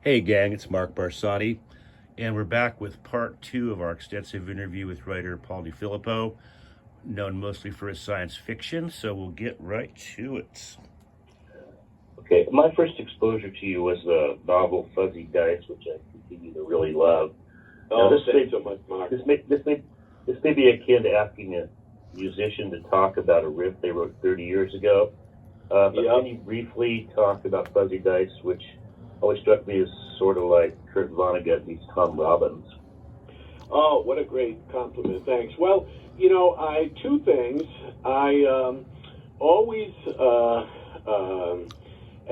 Hey gang, it's Mark Barsotti, and we're back with part two of our extensive interview with writer Paul DeFilippo, known mostly for his science fiction, so we'll get right to it. Okay, my first exposure to you was the novel Fuzzy Dice, which I continue to really love. Oh, thanks so much, Mark. This may be akin to asking a musician to talk about a riff they wrote 30 years ago. But Can you briefly talk about Fuzzy Dice, which always struck me as sort of like Kurt Vonnegut meets Tom Robbins? Oh, what a great compliment. Thanks. Well, two things. I always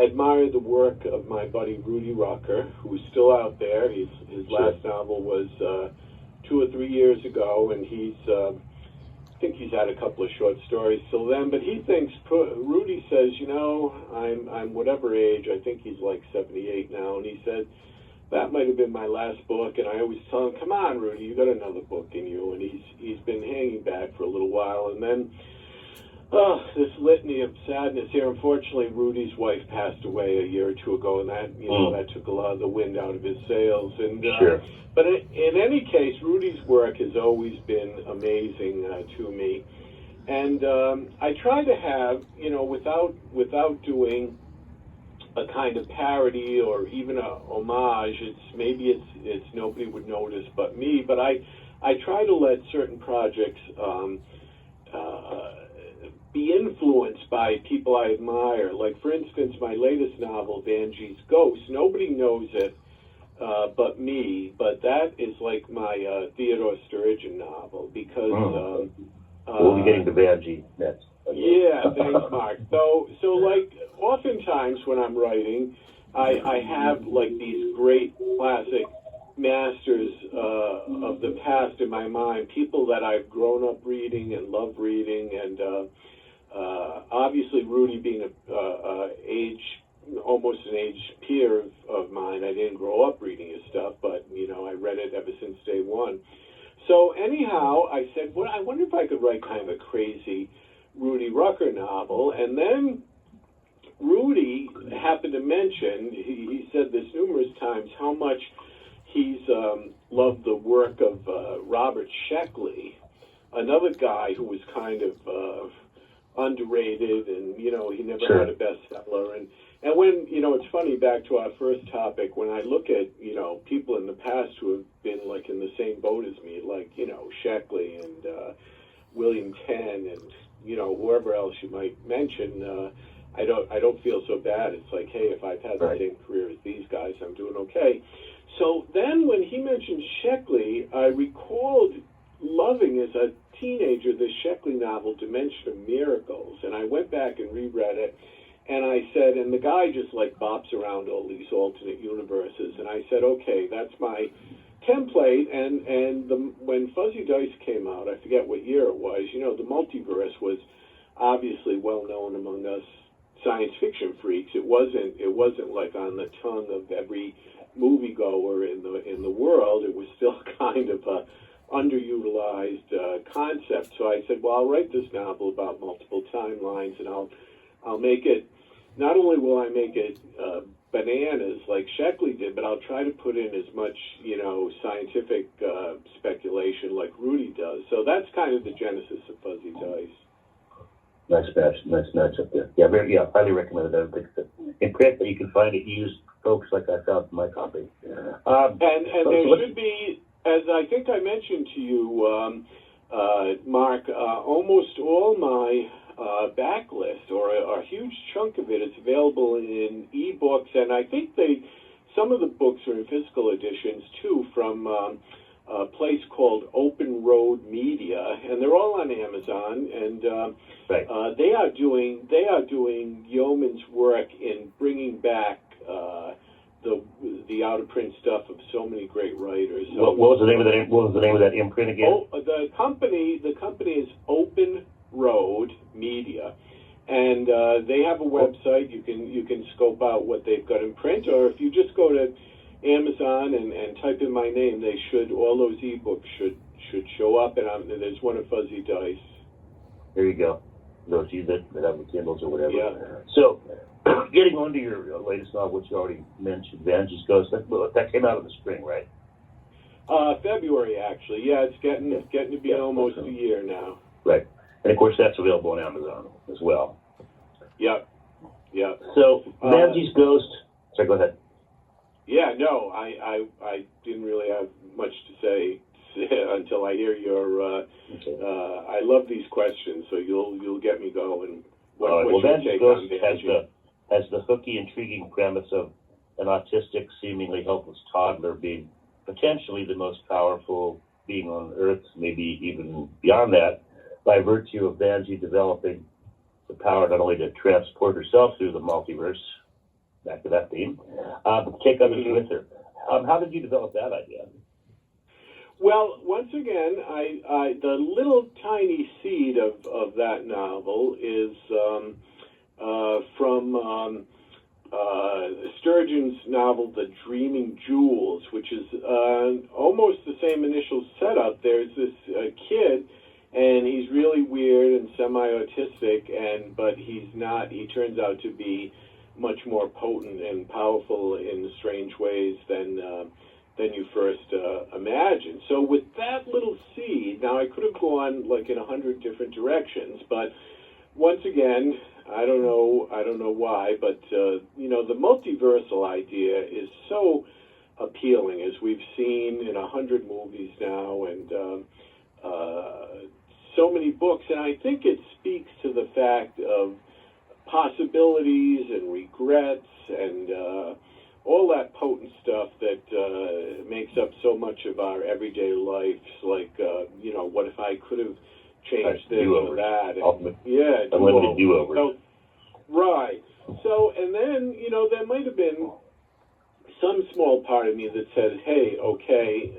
admire the work of my buddy Rudy Rucker, who's still out there. His last novel was 2 or 3 years ago, and I think he's had a couple of short stories till then, but he thinks, Rudy says, I'm whatever age, I think he's like 78 now, and he said, that might have been my last book, and I always tell him, come on, Rudy, you got another book in you, and he's been hanging back for a little while, and then, this litany of sadness here. Unfortunately, Rudy's wife passed away a year or two ago, and that, that took a lot of the wind out of his sails, and, But in any case, Rudy's work has always been amazing to me, and I try to have, without doing a kind of parody or even a homage. It's nobody would notice but me, but I try to let certain projects be influenced by people I admire. Like, for instance, my latest novel, Vanjie's Ghost. Nobody knows it but me, but that is like my Theodore Sturgeon novel, because we'll be getting to Vanjie next. Yeah, thanks, Mark. So like, oftentimes when I'm writing, I have like these great classic masters of the past in my mind, people that I've grown up reading and love reading, and obviously Rudy being almost an age peer of mine. I didn't grow up reading his stuff, but I read it ever since day one. So anyhow, I said, well, I wonder if I could write kind of a crazy Rudy Rucker novel. And then Rudy happened to mention, he said this numerous times, how much he's loved the work of Robert Sheckley, another guy who was kind of underrated, and he never had a bestseller. And when it's funny, back to our first topic, when I look at people in the past who have been like in the same boat as me, like Sheckley and William Tenn and whoever else you might mention, I don't feel so bad. It's like, hey, if I've had the same career as these guys, I'm doing okay. So then when he mentioned Sheckley, I recalled loving as a teenager the Sheckley novel Dimension of Miracles, and I went back and reread it, and I said, and the guy just like bops around all these alternate universes, and I said, okay, that's my template. And when Fuzzy Dice came out, I forget what year it was, the multiverse was obviously well known among us science fiction freaks. It wasn't like on the tongue of every moviegoer in the world. It was still kind of a underutilized concept. So I said, well, I'll write this novel about multiple timelines, and I'll make it, not only will I make it bananas like Sheckley did, but I'll try to put in as much, scientific speculation like Rudy does. So that's kind of the genesis of Fuzzy Dice. Nice match up there. Highly recommended. I think that in print that you can find it used, folks, like I found in my copy. And there should be, as I think I mentioned to you, Mark, almost all my backlist, or a huge chunk of it, is available in ebooks, and I think some of the books are in physical editions too, from a place called Open Road Media, and they're all on Amazon, and they are doing yeoman's work in bringing back the out of print stuff of so many great writers. So, what was the name of that imprint again? The company is Open Road Media, and they have a website. You can scope out what they've got in print, or if you just go to Amazon and type in my name, all those ebooks should show up, and there's one of Fuzzy Dice. There you go. those of you that have the Kindles or whatever. Yeah. So, getting on to your latest novel, which you already mentioned, Vanjie's Ghost, that came out in the spring, right? February, actually. Yeah, it's getting to be almost a year now. Right. And of course, that's available on Amazon as well. Yep. So, Vanjie's Ghost. Sorry, go ahead. Yeah, no, I didn't really have much to say until I hear your. I love these questions, so you'll get me going. Well, Vanjie's Ghost has the hooky, intriguing premise of an autistic, seemingly helpless toddler being potentially the most powerful being on Earth, maybe even beyond that, by virtue of Vanjie developing the power not only to transport herself through the multiverse, back to that theme, but to take others with her. How did you develop that idea? Well, once again, I the little tiny seed of that novel is from Sturgeon's novel, The Dreaming Jewels, which is almost the same initial setup. There's this kid, and he's really weird and semi-autistic, but he's not. He turns out to be much more potent and powerful in strange ways than you first imagined. So with that little seed, now I could have gone like in 100 different directions, but once again, I don't know why, but the multiversal idea is so appealing, as we've seen in 100 movies now, and so many books, and I think it speaks to the fact of possibilities and regrets and all that potent stuff that makes up so much of our everyday lives, like what if I could have changed this or that? Unlimited do-overs. So, right. So, and then, there might have been some small part of me that said, hey, okay,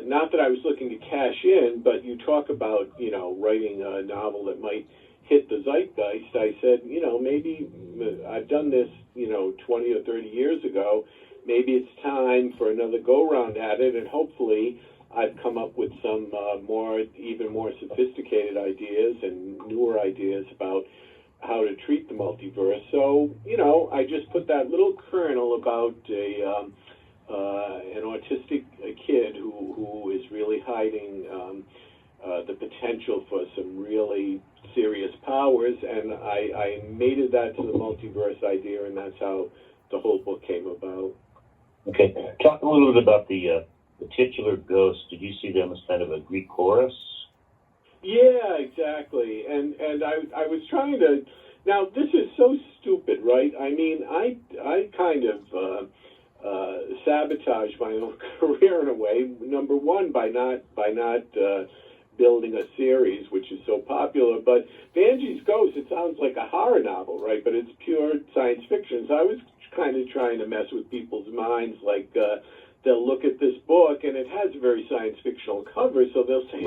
not that I was looking to cash in, but you talk about, writing a novel that might hit the zeitgeist. I said, maybe I've done this, 20 or 30 years ago. Maybe it's time for another go-round at it, and hopefully I've come up with some even more sophisticated ideas and newer ideas about how to treat the multiverse. So, I just put that little kernel about an autistic kid who is really hiding the potential for some really serious powers, and I mated that to the multiverse idea, and that's how the whole book came about. Okay. Talk a little bit about the titular ghosts. Did you see them as kind of a Greek chorus? Yeah, exactly. And I was trying to. Now, this is so stupid, right? I mean, I kind of sabotaged my own career in a way. Number one, by not building a series, which is so popular. But Vanjie's Ghost, it sounds like a horror novel, right? But it's pure science fiction. So I was kind of trying to mess with people's minds, like they'll look at this book and it has a very science fictional cover, so they'll say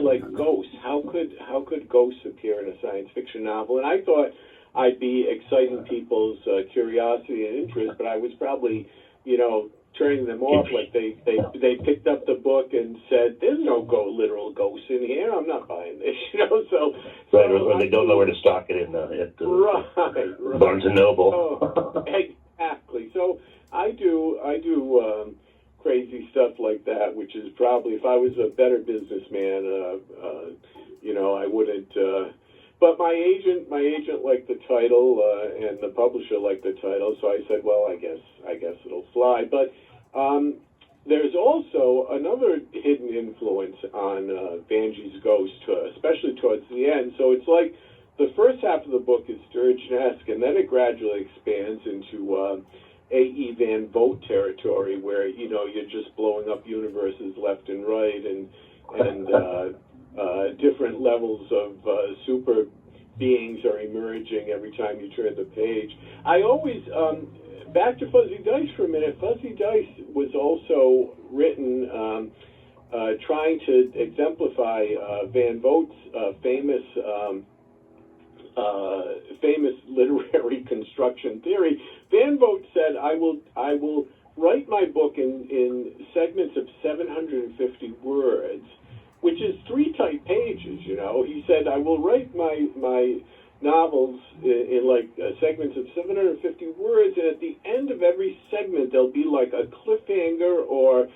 like ghosts. How could ghosts appear in a science fiction novel? And I thought I'd be exciting people's curiosity and interest, but I was probably, turning them off, like they picked up the book and said, "There's no literal ghosts in here. I'm not buying this," So right, or they don't know where to stock it in at Barnes and Noble. Oh, exactly. So I do crazy stuff like that, which is probably, if I was a better businessman, I wouldn't. But my agent liked the title, and the publisher liked the title, so I said, well, I guess it'll fly. But there's also another hidden influence on Vanjie's Ghost, especially towards the end. So it's like the first half of the book is Sturgeon-esque, and then it gradually expands into A.E. Van Vogt territory, where you're just blowing up universes left and right, and different levels of super beings are emerging every time you turn the page. I always, back to Fuzzy Dice for a minute, Fuzzy Dice was also written trying to exemplify Van Vogt's famous literary construction theory. Van Vogt said, I will write my book in segments of 750 words, which is 3 tight pages. He said, I will write my novels in like segments of 750 words, and at the end of every segment there'll be like a cliffhanger or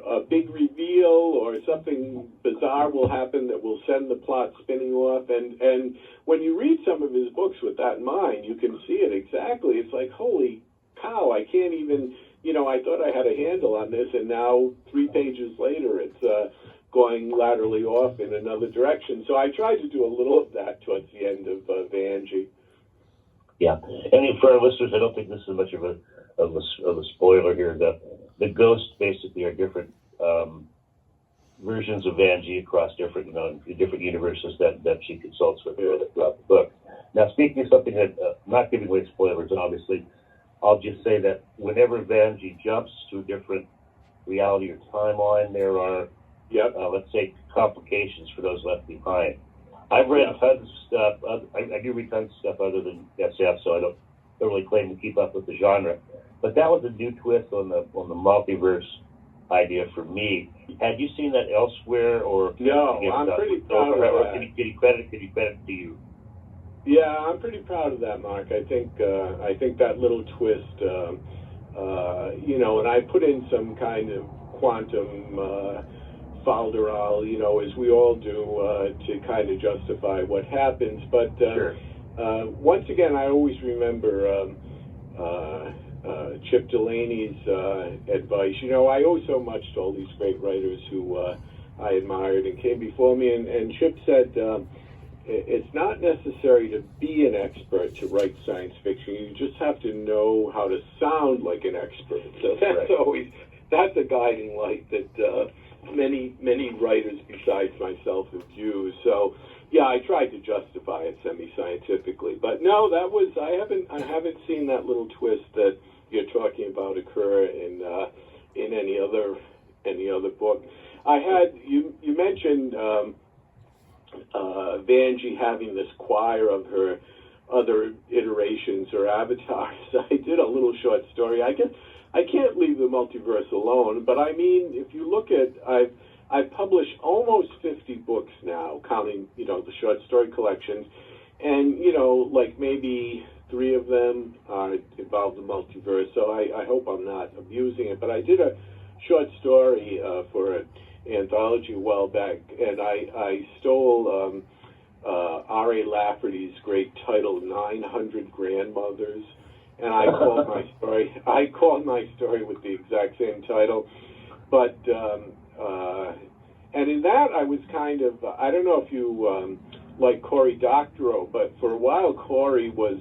a big reveal, or something bizarre will happen that will send the plot spinning off. And when you read some of his books with that in mind, you can see it exactly. It's like, holy cow, I can't even, I thought I had a handle on this, and now 3 pages later it's going laterally off in another direction. So I tried to do a little of that towards the end of Vanjie. Yeah, and for our listeners, I don't think this is much of a spoiler here. The ghosts basically are different versions of Vanjie across different universes that she consults with throughout the book. Now, speaking of something that not giving away spoilers, obviously, I'll just say that whenever Vanjie jumps to a different reality or timeline, there are let's say complications for those left behind. I've read tons of stuff. I do read tons of stuff other than SF, so I don't really claim to keep up with the genre. But that was a new twist on the multiverse idea for me. Had you seen that elsewhere, or no? I'm pretty proud of that. Can you credit to you? Yeah, I'm pretty proud of that, Mark. I think that little twist, and I put in some kind of quantum falderal, as we all do, to kind of justify what happens. But sure. Once again, I always remember Chip Delaney's advice. I owe so much to all these great writers who I admired and came before me. And Chip said, it's not necessary to be an expert to write science fiction. You just have to know how to sound like an expert. So that's a guiding light that many writers besides myself have used. So yeah, I tried to justify it semi-scientifically, but no, I haven't seen that little twist that you're talking about occur in any other book. You mentioned Vanjie having this choir of her other iterations or avatars. I did a little short story. I guess I can't leave the multiverse alone, but I mean, if you look at, I've published almost 50 books now, counting, the short story collections, and, like maybe 3 of them involve the multiverse, so I hope I'm not abusing it, but I did a short story for an anthology a while back, and I stole R.A. Lafferty's great title, 900 Grandmothers, and I called my story with the exact same title, but and in that I was kind of, I don't know if you like Cory Doctorow, but for a while Cory was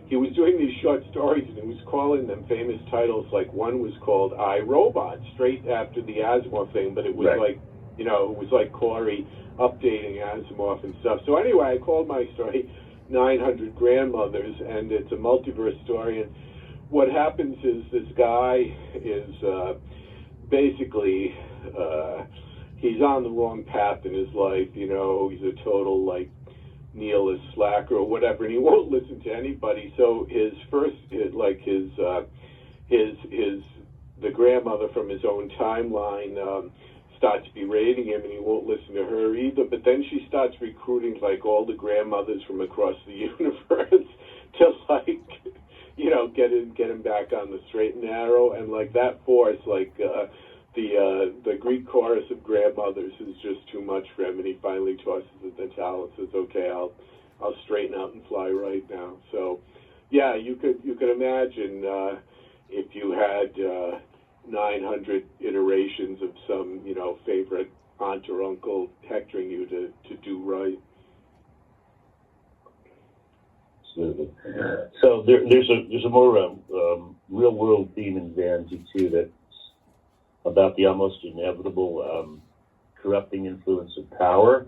he was doing these short stories and he was calling them famous titles. Like one was called I, Robot, straight after the Asimov thing, but it was like, it was like Cory updating Asimov and stuff. So anyway, I called my story 900 Grandmothers, and it's a multiverse story. And what happens is this guy is basically he's on the wrong path in his life. He's a total nihilist slacker or whatever, and he won't listen to anybody. So the grandmother from his own timeline starts berating him, and he won't listen to her either. But then she starts recruiting all the grandmothers from across the universe to get him back on the straight and narrow. And that force, the Greek chorus of grandmothers is just too much for him, and he finally tosses the towel and says, "Okay, I'll straighten out and fly right now." So, yeah, you could imagine if you had 900 iterations of some favorite aunt or uncle hectoring you to do right. Absolutely. So there's a more real world theme in Vanjie too, that's about the almost inevitable corrupting influence of power.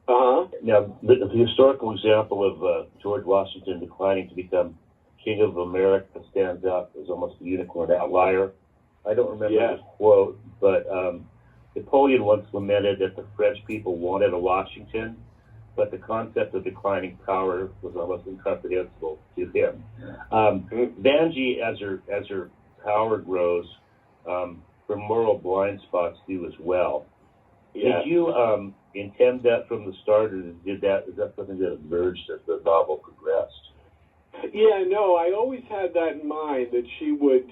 Uh-huh. Now, the historical example of George Washington declining to become King of America stands out as almost a unicorn outlier. I don't remember the quote, but Napoleon once lamented that the French people wanted a Washington, but the concept of declining power was almost incomprehensible to him. Vanjie, as her power grows, her moral blind spots do as well. Yeah. Did you intend that from the start, or is that something that emerged as the novel progressed? Yeah, no, I always had that in mind, that she would,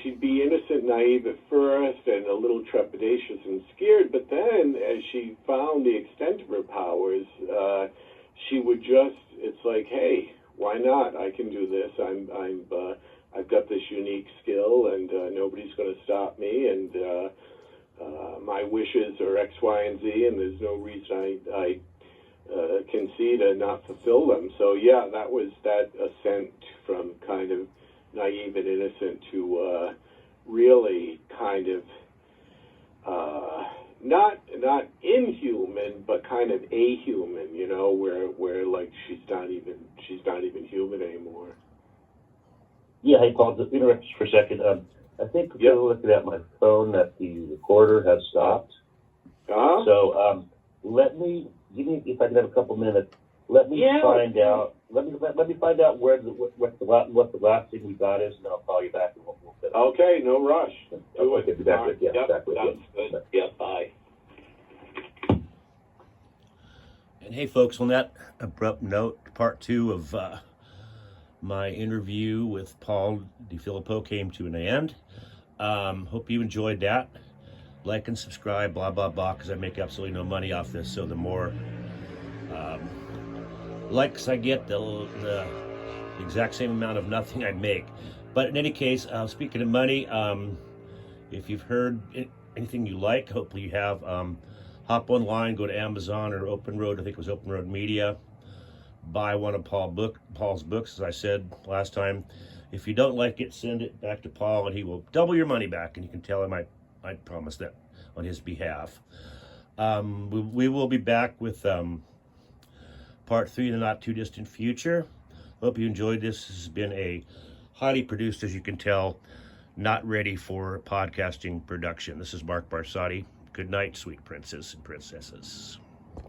she'd be innocent, naive at first, and a little trepidatious and scared, but then as she found the extent of her powers, she would it's like, hey, why not? I can do this. I've got this unique skill, and nobody's going to stop me, and my wishes are X, Y, and Z, and there's no reason I can see to not fulfill them. So yeah, that was that ascent from kind of naive and innocent to really kind of not inhuman, but kind of a human, where like she's not even human anymore. Yeah, hey Paul, just interrupt for a second. I think looking at my phone that the recorder has stopped. Uh-huh. So give me if I can have a couple minutes. Let me find out. Let me find out what the last thing we got is, and then I'll call you back and we'll fit. Okay, no rush. Do Okay, it. be back with you. Yep, Back with sounds you. good. Yeah, bye. And hey, folks, on that abrupt note, part 2 of my interview with Paul DiFilippo came to an end. Hope you enjoyed that. Like and subscribe, blah, blah, blah, because I make absolutely no money off this. So the more likes I get, the exact same amount of nothing I make. But in any case, speaking of money, if you've heard anything you like, hopefully you have, hop online, go to Amazon or Open Road. I think it was Open Road Media. Buy one of Paul's books, as I said last time. If you don't like it, send it back to Paul, and he will double your money back. And you can tell him I promise that on his behalf. We will be back with part 3 in the not too distant future. Hope you enjoyed this. This has been a highly produced, as you can tell, not ready for podcasting production. This is Mark Barsotti. Good night, sweet princes and princesses.